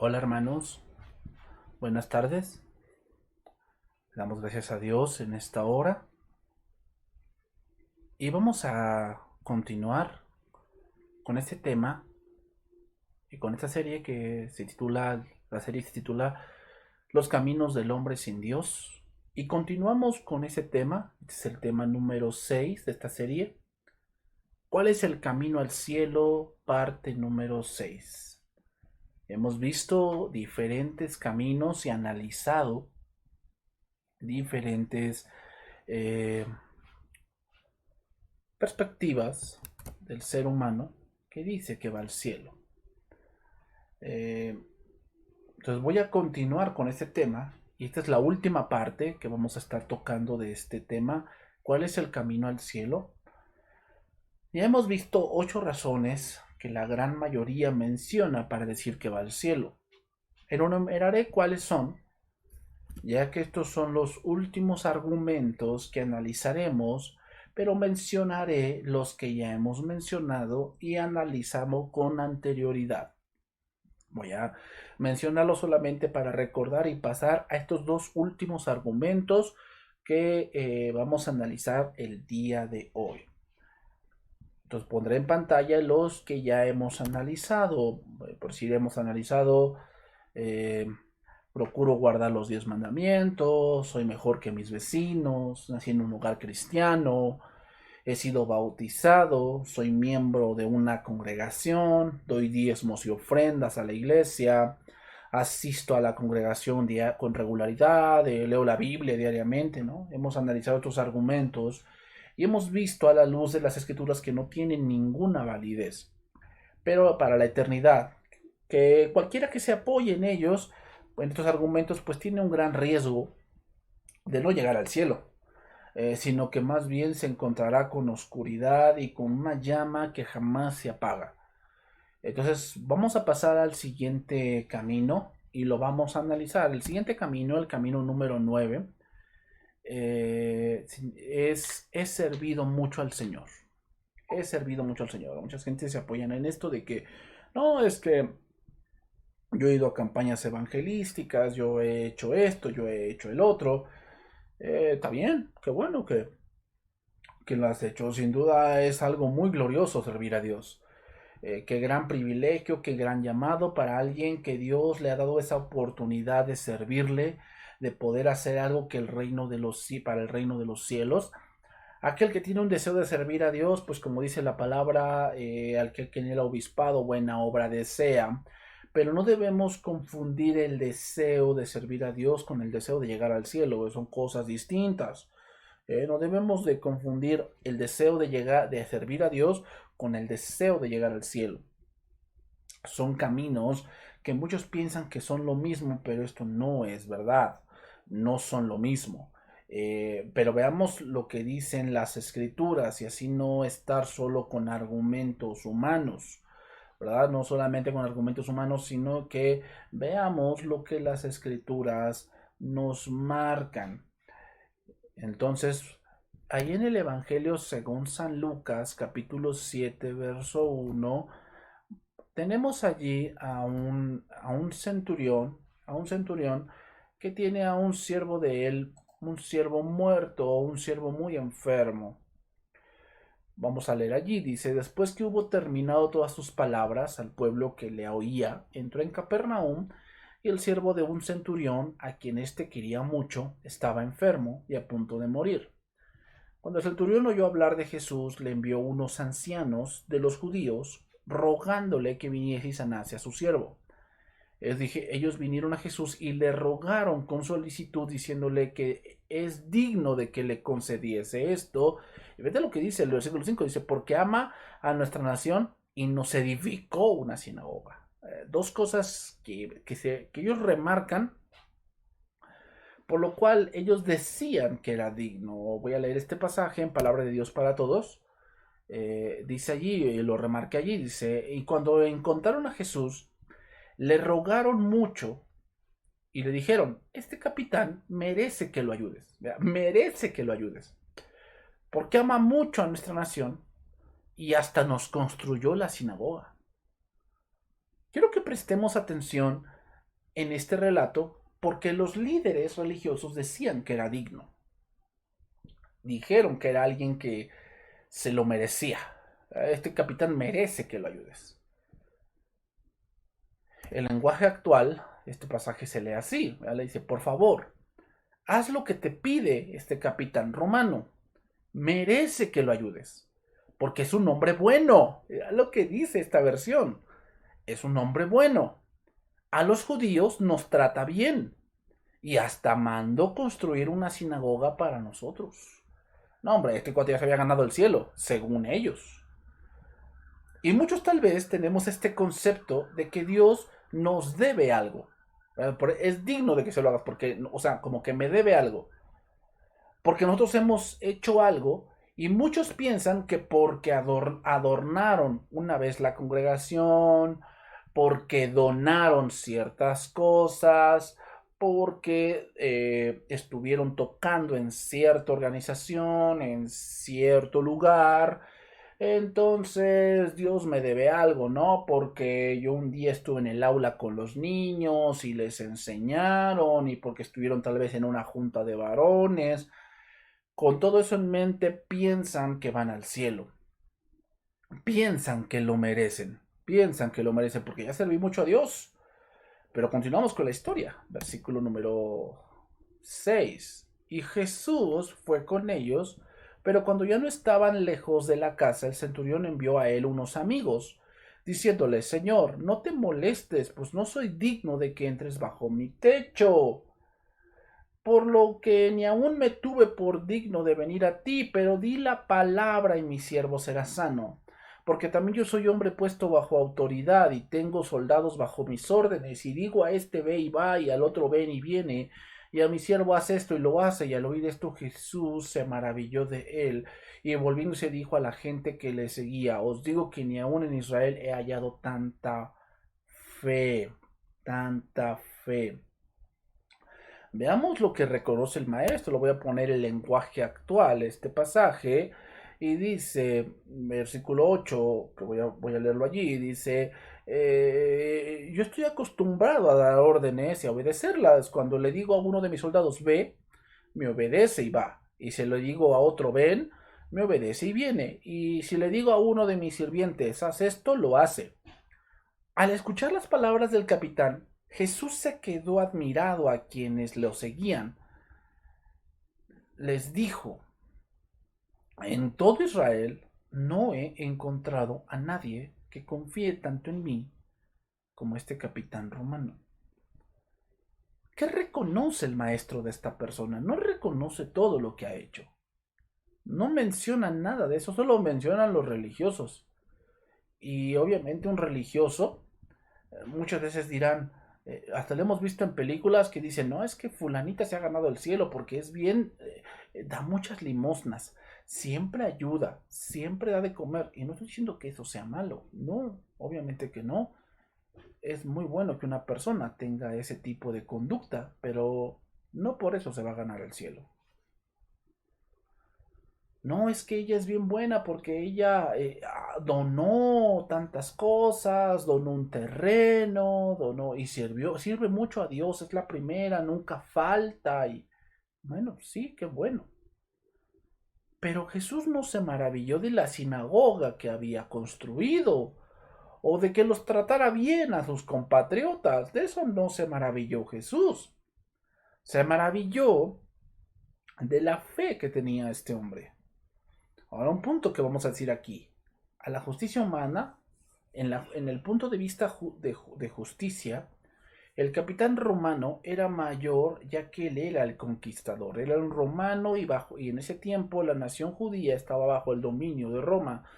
Hola hermanos, buenas tardes. Le damos gracias a Dios en esta hora y vamos a continuar con este tema y con esta serie la serie se titula Los caminos del hombre sin Dios. Y continuamos con ese tema, este es el tema número 6 de esta serie. ¿Cuál es el camino al cielo? Parte número 6. Hemos visto diferentes caminos y analizado diferentes eh, perspectivas del ser humano que dice que va al cielo. Eh, entonces voy a continuar con este tema y esta es la última parte que vamos a estar tocando de este tema. ¿Cuál es el camino al cielo? Ya hemos visto 8 razones que la gran mayoría menciona para decir que va al cielo. Enumeraré cuáles son, ya que estos son los últimos argumentos que analizaremos, pero mencionaré los que ya hemos mencionado y analizamos con anterioridad. Voy a mencionarlos solamente para recordar y pasar a estos dos últimos argumentos que vamos a analizar el día de hoy. Entonces pondré en pantalla los que ya hemos analizado. Por si hemos analizado eh, procuro guardar los 10 mandamientos, soy mejor que mis vecinos, nací en un hogar cristiano, he sido bautizado, soy miembro de una congregación, doy diezmos y ofrendas a la iglesia, asisto a la congregación con regularidad, leo la Biblia diariamente, ¿no? Hemos analizado otros argumentos y hemos visto a la luz de las escrituras que no tienen ninguna validez, pero para la eternidad, que cualquiera que se apoye en ellos, en estos argumentos, pues tiene un gran riesgo de no llegar al cielo, sino que más bien se encontrará con oscuridad y con una llama que jamás se apaga. Entonces vamos a pasar al siguiente camino y lo vamos a analizar. El siguiente camino, el camino número 9, he servido mucho al Señor. He servido mucho al Señor. Mucha gente se apoyan en esto de que no, es que yo he ido a campañas evangelísticas, yo he hecho esto, yo he hecho el otro. Está bien, qué bueno que lo has hecho. Sin duda es algo muy glorioso servir a Dios. Qué gran privilegio, qué gran llamado para alguien que Dios le ha dado esa oportunidad de servirle, de poder hacer algo que para el reino de los cielos. Aquel que tiene un deseo de servir a Dios, pues como dice la palabra, al que en el obispado buena obra desea, pero no debemos confundir el deseo de servir a Dios con el deseo de llegar al cielo, son cosas distintas. No debemos de confundir el deseo de servir a Dios con el deseo de llegar al cielo. Son caminos que muchos piensan que son lo mismo, pero esto no es verdad, no son lo mismo. Pero veamos lo que dicen las escrituras y así no estar solo con argumentos humanos, ¿verdad? No solamente con argumentos humanos, sino que veamos lo que las escrituras nos marcan. Entonces, ahí en el Evangelio según San Lucas, capítulo 7 verso 1, tenemos allí a un centurión que tiene a un siervo de él, un siervo muerto o un siervo muy enfermo. Vamos a leer allí, dice, después que hubo terminado todas sus palabras al pueblo que le oía, entró en Capernaum y el siervo de un centurión, a quien éste quería mucho, estaba enfermo y a punto de morir. Cuando el centurión oyó hablar de Jesús, le envió unos ancianos de los judíos, rogándole que viniese y sanase a su siervo. Ellos vinieron a Jesús y le rogaron con solicitud, diciéndole que es digno de que le concediese esto. Y vete lo que dice el versículo 5, dice, porque ama a nuestra nación y nos edificó una sinagoga. Dos cosas que ellos remarcan, por lo cual ellos decían que era digno. Voy a leer este pasaje en Palabra de Dios para Todos. Dice allí, lo remarqué allí, dice, y cuando encontraron a Jesús, le rogaron mucho y le dijeron, este capitán merece que lo ayudes, merece que lo ayudes, porque ama mucho a nuestra nación y hasta nos construyó la sinagoga. Quiero que prestemos atención en este relato porque los líderes religiosos decían que era digno. Dijeron que era alguien que se lo merecía. Este capitán merece que lo ayudes. El lenguaje actual, este pasaje se lee así. Le dice, por favor, haz lo que te pide este capitán romano. Merece que lo ayudes. Porque es un hombre bueno. Mira lo que dice esta versión. Es un hombre bueno. A los judíos nos trata bien. Y hasta mandó construir una sinagoga para nosotros. No, hombre, este cuate ya se había ganado el cielo, según ellos. Y muchos tal vez tenemos este concepto de que Dios nos debe algo. Es digno de que se lo hagas porque, o sea, como que me debe algo. Porque nosotros hemos hecho algo y muchos piensan que porque adornaron una vez la congregación, porque donaron ciertas cosas, porque estuvieron tocando en cierta organización, en cierto lugar, entonces Dios me debe algo, ¿no? Porque yo un día estuve en el aula con los niños y les enseñaron y porque estuvieron tal vez en una junta de varones. Con todo eso en mente piensan que van al cielo. Piensan que lo merecen. Piensan que lo merecen porque ya serví mucho a Dios. Pero continuamos con la historia. Versículo número 6. Y Jesús fue con ellos, pero cuando ya no estaban lejos de la casa, el centurión envió a él unos amigos, diciéndole, Señor, no te molestes, pues no soy digno de que entres bajo mi techo. Por lo que ni aun me tuve por digno de venir a ti, pero di la palabra y mi siervo será sano. Porque también yo soy hombre puesto bajo autoridad y tengo soldados bajo mis órdenes, y digo a este ve y va, y al otro ven y viene, y a mi siervo hace esto y lo hace, y al oír esto Jesús se maravilló de él, y volviéndose dijo a la gente que le seguía, os digo que ni aun en Israel he hallado fe, tanta fe. Veamos lo que reconoce el maestro. Lo voy a poner el lenguaje actual, este pasaje. Y dice, versículo 8 que voy a leerlo allí, dice, yo estoy acostumbrado a dar órdenes y a obedecerlas. Cuando le digo a uno de mis soldados, ve, me obedece y va. Y si le digo a otro, ven, me obedece y viene. Y si le digo a uno de mis sirvientes, haz esto, lo hace. Al escuchar las palabras del capitán, Jesús se quedó admirado a quienes lo seguían. Les dijo, en todo Israel no he encontrado a nadie que confíe tanto en mí como este capitán romano. ¿Qué reconoce el maestro de esta persona? No reconoce todo lo que ha hecho. No menciona nada de eso, solo mencionan los religiosos. Y obviamente un religioso muchas veces dirán, hasta lo hemos visto en películas que dicen, no, es que fulanita se ha ganado el cielo porque es bien, da muchas limosnas, siempre ayuda, siempre da de comer. Y no estoy diciendo que eso sea malo, no, obviamente que no. Es muy bueno que una persona tenga ese tipo de conducta, pero no por eso se va a ganar el cielo. No, es que ella es bien buena porque ella donó tantas cosas, donó un terreno, donó y sirve mucho a Dios, es la primera, nunca falta y bueno, sí, qué bueno. Pero Jesús no se maravilló de la sinagoga que había construido o de que los tratara bien a sus compatriotas, de eso no se maravilló Jesús. Se maravilló de la fe que tenía este hombre. Ahora, un punto que vamos a decir aquí. A la justicia humana, en el punto de vista de justicia, el capitán romano era mayor ya que él era el conquistador. Él era un romano y en ese tiempo la nación judía estaba bajo el dominio de Roma.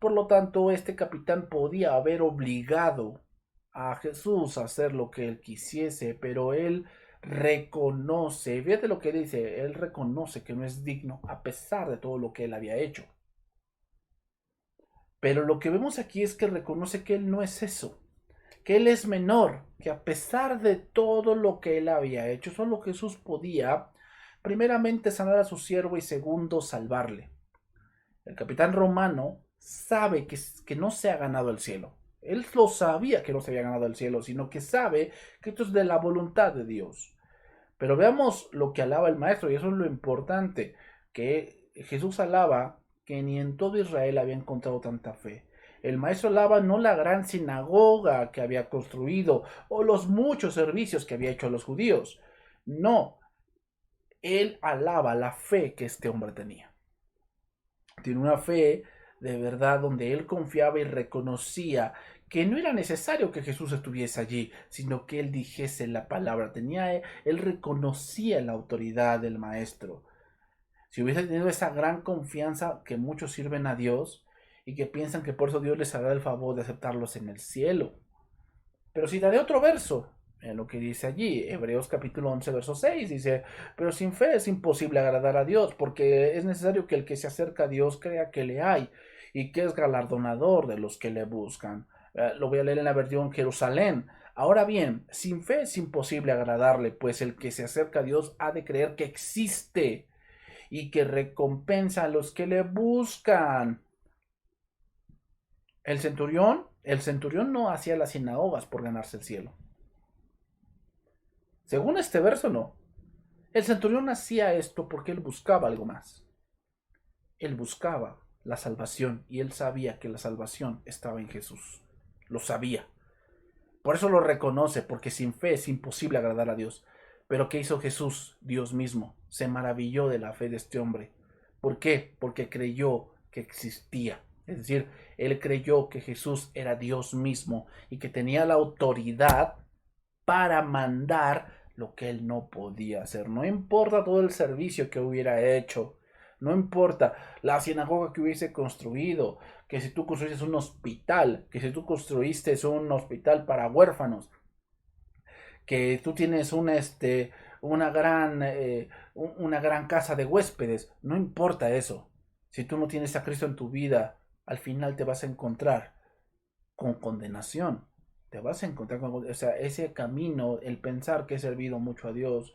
Por lo tanto, este capitán podía haber obligado a Jesús a hacer lo que él quisiese, pero él reconoce, fíjate lo que dice, él reconoce que no es digno a pesar de todo lo que él había hecho. Pero lo que vemos aquí es que reconoce que él no es eso, que él es menor, que a pesar de todo lo que él había hecho, solo Jesús podía, primeramente, sanar a su siervo y segundo, salvarle. El capitán romano sabe que no se ha ganado el cielo. Él lo sabía que no se había ganado el cielo, sino que sabe que esto es de la voluntad de Dios. Pero veamos lo que alaba el maestro, y eso es lo importante, que Jesús alaba que ni en todo Israel había encontrado tanta fe. El maestro alaba no la gran sinagoga que había construido o los muchos servicios que había hecho a los judíos. No, él alaba la fe que este hombre tenía. Tiene una fe de verdad donde él confiaba y reconocía que no era necesario que Jesús estuviese allí, sino que él dijese la palabra. Él reconocía la autoridad del maestro. Si hubiese tenido esa gran confianza que muchos sirven a Dios y que piensan que por eso Dios les hará el favor de aceptarlos en el cielo. Pero si daré otro verso, en lo que dice allí, Hebreos capítulo 11, verso 6, dice, pero sin fe es imposible agradar a Dios, porque es necesario que el que se acerca a Dios crea que le hay y que es galardonador de los que le buscan. Lo voy a leer en la versión Jerusalén. Ahora bien, sin fe es imposible agradarle, pues el que se acerca a Dios ha de creer que existe y que recompensa a los que le buscan. El centurión no hacía las sinagogas por ganarse el cielo. Según este verso, no. El centurión hacía esto porque él buscaba algo más. Él buscaba la salvación y él sabía que la salvación estaba en Jesús. Lo sabía. Por eso lo reconoce, porque sin fe es imposible agradar a Dios. Pero ¿qué hizo Jesús? Dios mismo se maravilló de la fe de este hombre. ¿Por qué? Porque creyó que existía. Es decir, él creyó que Jesús era Dios mismo y que tenía la autoridad para mandar lo que él no podía hacer. No importa todo el servicio que hubiera hecho, no importa la sinagoga que hubiese construido, que si tú construiste un hospital, que si tú construiste un hospital para huérfanos, que tú tienes una gran casa de huéspedes, no importa eso. Si tú no tienes a Cristo en tu vida, al final te vas a encontrar con condenación. Te vas a encontrar con, o sea, ese camino, el pensar que he servido mucho a Dios,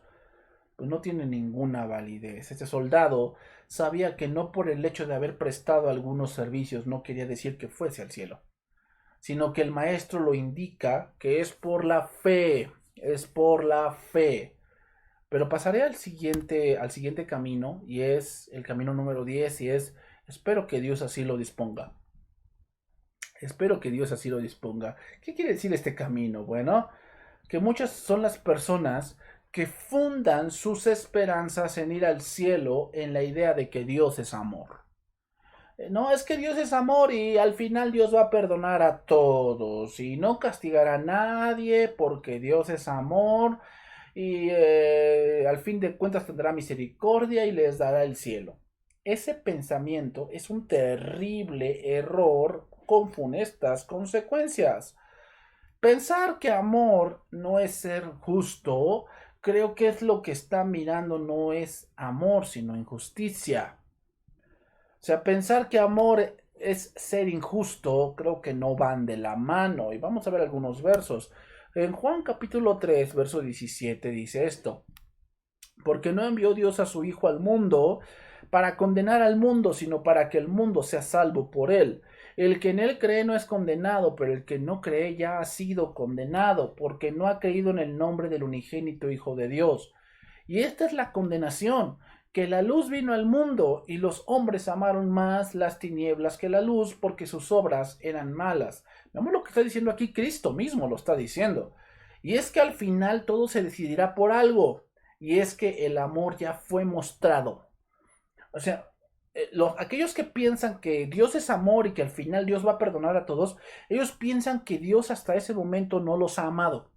pues no tiene ninguna validez. Este soldado sabía que no por el hecho de haber prestado algunos servicios no quería decir que fuese al cielo, sino que el maestro lo indica que es por la fe, es por la fe. Pero pasaré al siguiente camino, y es el camino número 10, y es, espero que Dios así lo disponga. Espero que Dios así lo disponga. ¿Qué quiere decir este camino? Bueno, que muchas son las personas que fundan sus esperanzas en ir al cielo en la idea de que Dios es amor. No, es que Dios es amor y al final Dios va a perdonar a todos y no castigará a nadie porque Dios es amor y al fin de cuentas tendrá misericordia y les dará el cielo. Ese pensamiento es un terrible error con funestas consecuencias. Pensar que amor no es ser justo, creo que es lo que está mirando, no es amor, sino injusticia. O sea, pensar que amor es ser injusto, creo que no van de la mano. Y vamos a ver algunos versos. En Juan capítulo 3, verso 17 dice esto: porque no envió Dios a su Hijo al mundo para condenar al mundo, sino para que el mundo sea salvo por él. El que en él cree no es condenado, pero el que no cree ya ha sido condenado, porque no ha creído en el nombre del unigénito Hijo de Dios. Y esta es la condenación, que la luz vino al mundo, y los hombres amaron más las tinieblas que la luz, porque sus obras eran malas. Veamos lo que está diciendo aquí, Cristo mismo lo está diciendo. Y es que al final todo se decidirá por algo. Y es que el amor ya fue mostrado. O sea, aquellos que piensan que Dios es amor y que al final Dios va a perdonar a todos, ellos piensan que Dios hasta ese momento no los ha amado,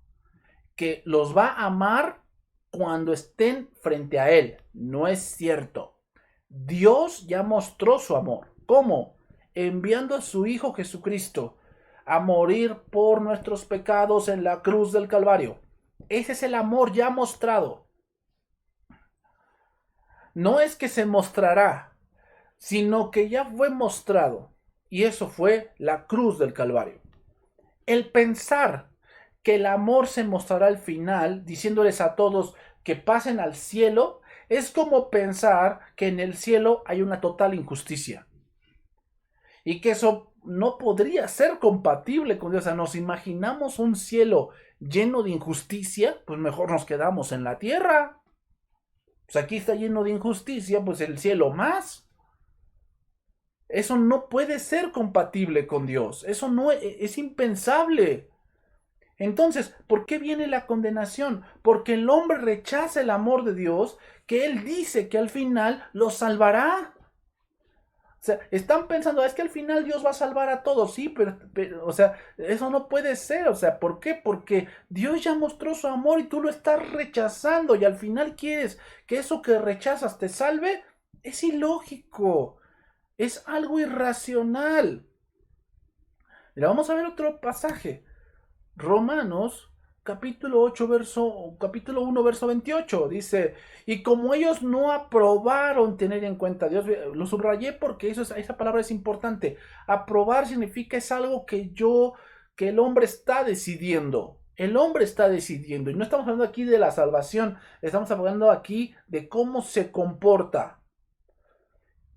que los va a amar cuando estén frente a Él. No es cierto. Dios ya mostró su amor. ¿Cómo? Enviando a su Hijo Jesucristo a morir por nuestros pecados en la cruz del Calvario. Ese es el amor ya mostrado. No es que se mostrará, sino que ya fue mostrado. Y eso fue la cruz del Calvario. El pensar que el amor se mostrará al final, diciéndoles a todos que pasen al cielo, es como pensar que en el cielo hay una total injusticia. Y que eso no podría ser compatible con Dios. O sea, nos imaginamos un cielo lleno de injusticia, pues mejor nos quedamos en la tierra. Pues aquí está lleno de injusticia, pues el cielo más. Eso no puede ser compatible con Dios. Eso no es impensable. Entonces, ¿por qué viene la condenación? Porque el hombre rechaza el amor de Dios, que Él dice que al final lo salvará. O sea, están pensando, es que al final Dios va a salvar a todos, sí, pero, o sea, eso no puede ser, o sea, ¿por qué? Porque Dios ya mostró su amor y tú lo estás rechazando y al final quieres que eso que rechazas te salve, es ilógico, es algo irracional. Mira, vamos a ver otro pasaje. Romanos capítulo 1, verso 28, dice, y como ellos no aprobaron tener en cuenta a Dios, lo subrayé porque esa palabra es importante. Aprobar significa es algo que el hombre está decidiendo. El hombre está decidiendo, y no estamos hablando aquí de la salvación, estamos hablando aquí de cómo se comporta.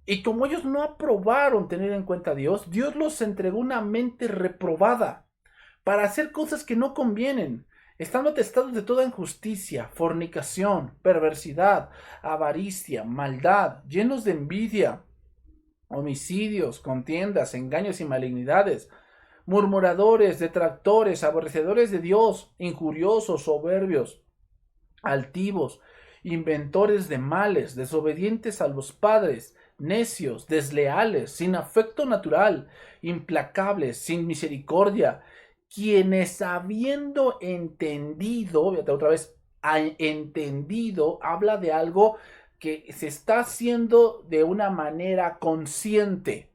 Y como ellos no aprobaron tener en cuenta a Dios, Dios los entregó una mente reprobada para hacer cosas que no convienen, estando atestados de toda injusticia, fornicación, perversidad, avaricia, maldad, llenos de envidia, homicidios, contiendas, engaños y malignidades, murmuradores, detractores, aborrecedores de Dios, injuriosos, soberbios, altivos, inventores de males, desobedientes a los padres, necios, desleales, sin afecto natural, implacables, sin misericordia, quienes habiendo entendido, fíjate otra vez, entendido, habla de algo que se está haciendo de una manera consciente.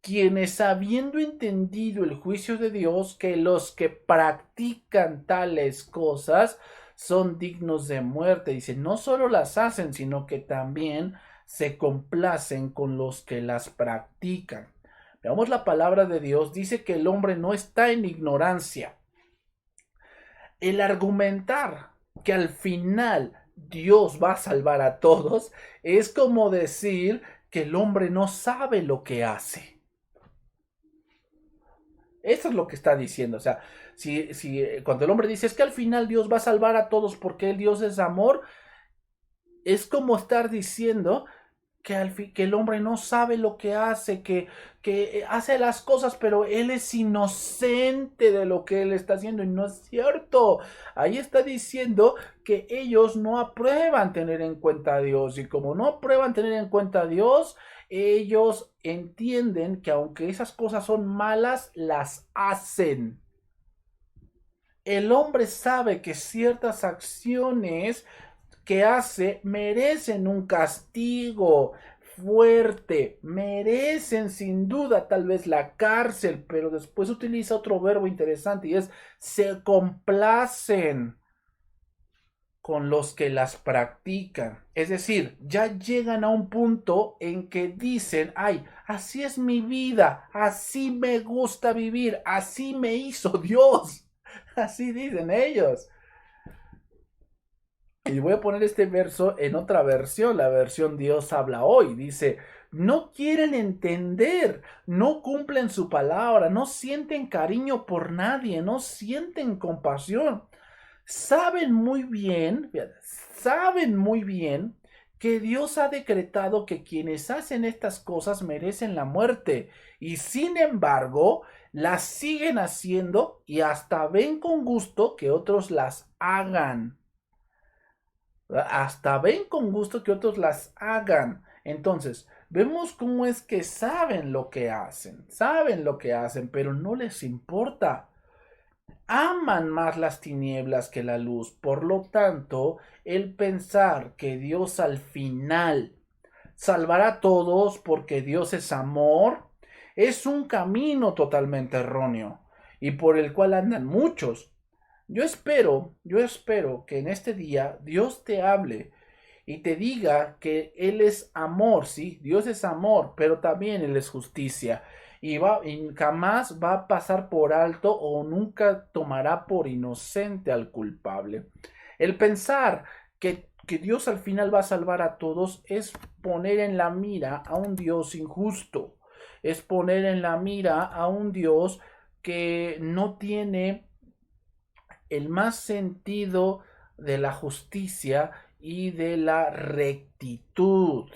Quienes habiendo entendido el juicio de Dios, que los que practican tales cosas son dignos de muerte. Dice, no solo las hacen, sino que también se complacen con los que las practican. Veamos la palabra de Dios, dice que el hombre no está en ignorancia. El argumentar que al final Dios va a salvar a todos es como decir que el hombre no sabe lo que hace. Eso es lo que está diciendo. O sea, si cuando el hombre dice es que al final Dios va a salvar a todos porque el Dios es amor, es como estar diciendo que el hombre no sabe lo que hace, que hace las cosas, pero él es inocente de lo que él está haciendo, y no es cierto. Ahí está diciendo que ellos no aprueban tener en cuenta a Dios, y como no aprueban tener en cuenta a Dios, ellos entienden que aunque esas cosas son malas, las hacen. El hombre sabe que ciertas acciones que hace merecen un castigo fuerte, merecen sin duda tal vez la cárcel, pero después utiliza otro verbo interesante y es se complacen con los que las practican. Es decir, ya llegan a un punto en que dicen, ay, así es mi vida, así me gusta vivir, así me hizo Dios. Así dicen ellos. Y voy a poner este verso en otra versión, la versión Dios habla hoy. Dice, no quieren entender, no cumplen su palabra, no sienten cariño por nadie, no sienten compasión. Saben muy bien que Dios ha decretado que quienes hacen estas cosas merecen la muerte. Y sin embargo, las siguen haciendo y hasta ven con gusto que otros las hagan. Hasta ven con gusto que otros las hagan. Entonces, vemos cómo es que saben lo que hacen, pero no les importa. Aman más las tinieblas que la luz. Por lo tanto, el pensar que Dios al final salvará a todos porque Dios es amor, es un camino totalmente erróneo y por el cual andan muchos. Yo espero que en este día Dios te hable y te diga que Él es amor, sí, Dios es amor, pero también Él es justicia. Y jamás va a pasar por alto o nunca tomará por inocente al culpable. El pensar que Dios al final va a salvar a todos es poner en la mira a un Dios injusto. es poner en la mira a un Dios que no tiene el más sentido de la justicia y de la rectitud.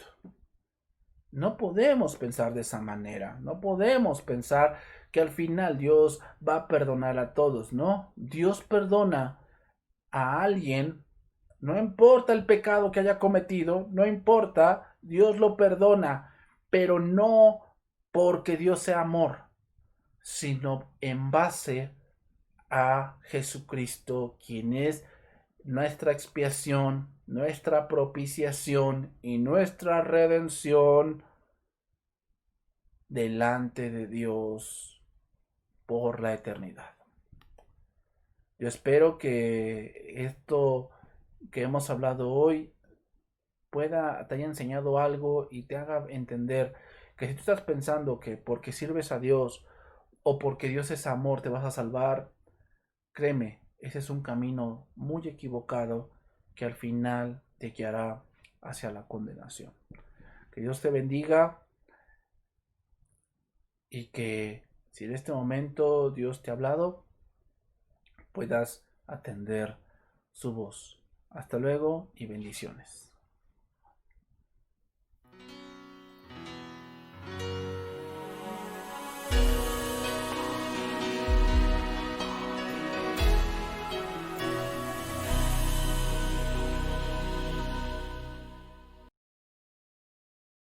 No podemos pensar de esa manera, no podemos pensar que al final Dios va a perdonar a todos, no, Dios perdona a alguien, no importa el pecado que haya cometido, no importa, Dios lo perdona, pero no porque Dios sea amor, sino en base a Jesucristo, quien es nuestra expiación, nuestra propiciación y nuestra redención delante de Dios por la eternidad. Yo espero que esto que hemos hablado hoy te haya enseñado algo y te haga entender que si tú estás pensando que porque sirves a Dios o porque Dios es amor te vas a salvar, créeme, ese es un camino muy equivocado que al final te guiará hacia la condenación. Que Dios te bendiga y que si en este momento Dios te ha hablado, puedas atender su voz. Hasta luego y bendiciones.